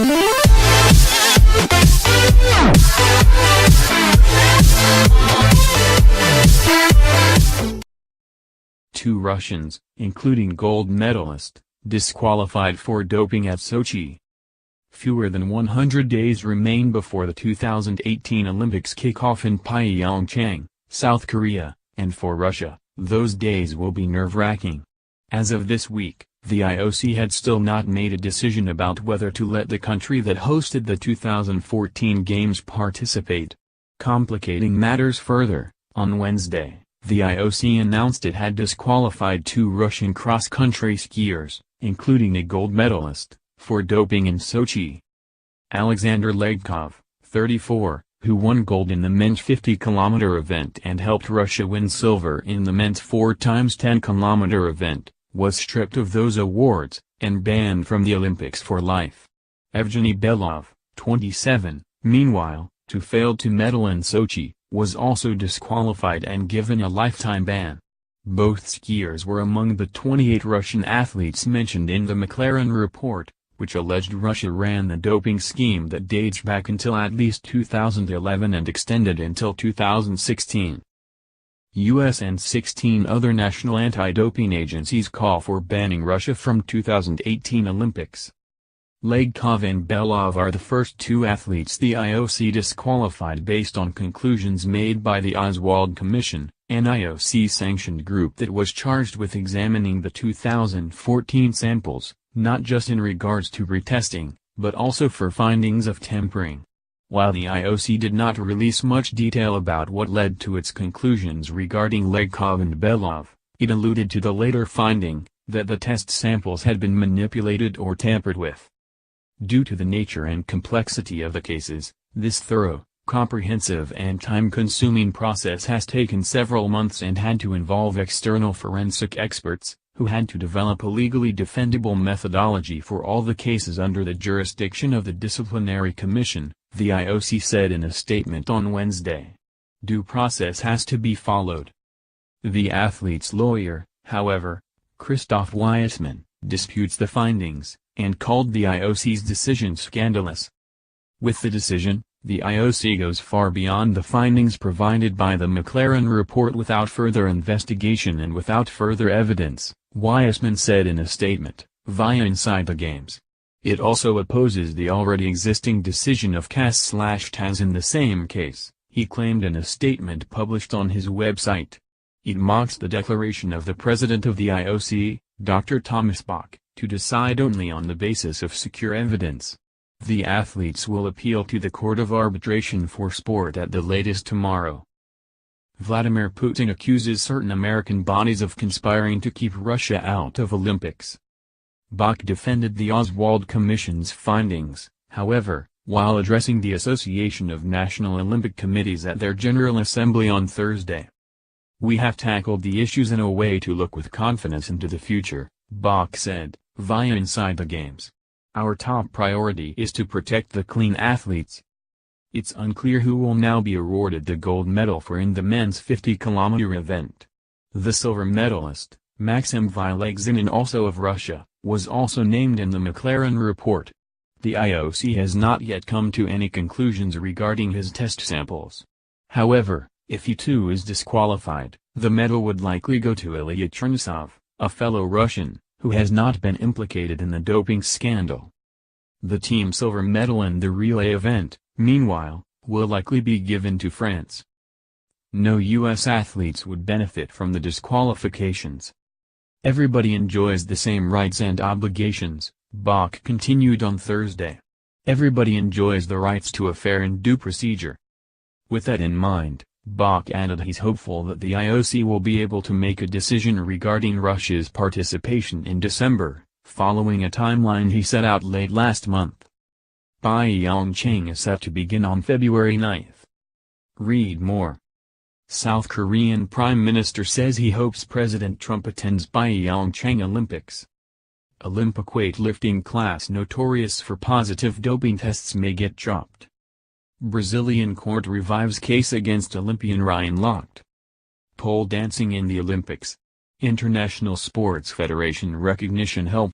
Two Russians, including gold medalist, disqualified for doping at Sochi. Fewer than 100 days remain before the 2018 Olympics kick off in PyeongChang, South Korea, and for Russia, those days will be nerve-wracking. As of this week, the IOC had still not made a decision about whether to let the country that hosted the 2014 Games participate. Complicating matters further, on Wednesday, the IOC announced it had disqualified two Russian cross-country skiers, including a gold medalist, for doping in Sochi. Alexander Legkov, 34, who won gold in the men's 50-kilometer event and helped Russia win silver in the men's 4x10-kilometer event, was stripped of those awards, and banned from the Olympics for life. Evgeniy Belov, 27, meanwhile, who failed to medal in Sochi, was also disqualified and given a lifetime ban. Both skiers were among the 28 Russian athletes mentioned in the McLaren report, which alleged Russia ran the doping scheme that dates back until at least 2011 and extended until 2016. U.S. and 16 other national anti-doping agencies call for banning Russia from 2018 Olympics. Legkov and Belov are the first two athletes the IOC disqualified based on conclusions made by the Oswald Commission, an IOC-sanctioned group that was charged with examining the 2014 samples, not just in regards to retesting, but also for findings of tampering. While the IOC did not release much detail about what led to its conclusions regarding Legkov and Belov, it alluded to the later finding, that the test samples had been manipulated or tampered with. Due to the nature and complexity of the cases, this thorough, comprehensive and time-consuming process has taken several months and had to involve external forensic experts, who had to develop a legally defendable methodology for all the cases under the jurisdiction of the Disciplinary Commission, the IOC said in a statement on Wednesday. Due process has to be followed. The athlete's lawyer, however, Christoph Wiesmann, disputes the findings, and called the IOC's decision scandalous. With the decision, the IOC goes far beyond the findings provided by the McLaren report without further investigation and without further evidence, Wiesmann said in a statement, via Inside the Games. It also opposes the already existing decision of CAS/TAS in the same case, he claimed in a statement published on his website. It mocks the declaration of the president of the IOC, Dr. Thomas Bach, to decide only on the basis of secure evidence. The athletes will appeal to the Court of Arbitration for Sport at the latest tomorrow. Vladimir Putin accuses certain American bodies of conspiring to keep Russia out of Olympics. Bach defended the Oswald Commission's findings, however, while addressing the Association of National Olympic Committees at their General Assembly on Thursday. We have tackled the issues in a way to look with confidence into the future, Bach said, via Inside the Games. Our top priority is to protect the clean athletes. It's unclear who will now be awarded the gold medal for in the men's 50-kilometer event. The silver medalist, Maxim Vylegzinin, also of Russia, was also named in the McLaren report. The IOC has not yet come to any conclusions regarding his test samples. However, if he too is disqualified, the medal would likely go to Ilya Chernyshov, a fellow Russian, who has not been implicated in the doping scandal. The team silver medal in the relay event, meanwhile, will likely be given to France. No U.S. athletes would benefit from the disqualifications. Everybody enjoys the same rights and obligations, Bach continued on Thursday. Everybody enjoys the rights to a fair and due procedure. With that in mind, Bach added he's hopeful that the IOC will be able to make a decision regarding Russia's participation in December, following a timeline he set out late last month. PyeongChang is set to begin on February 9. Read more. South Korean Prime Minister says he hopes President Trump attends PyeongChang Olympics. Olympic weightlifting class notorious for positive doping tests may get dropped. Brazilian court revives case against Olympian Ryan Lochte. Pole dancing in the Olympics. International Sports Federation recognition help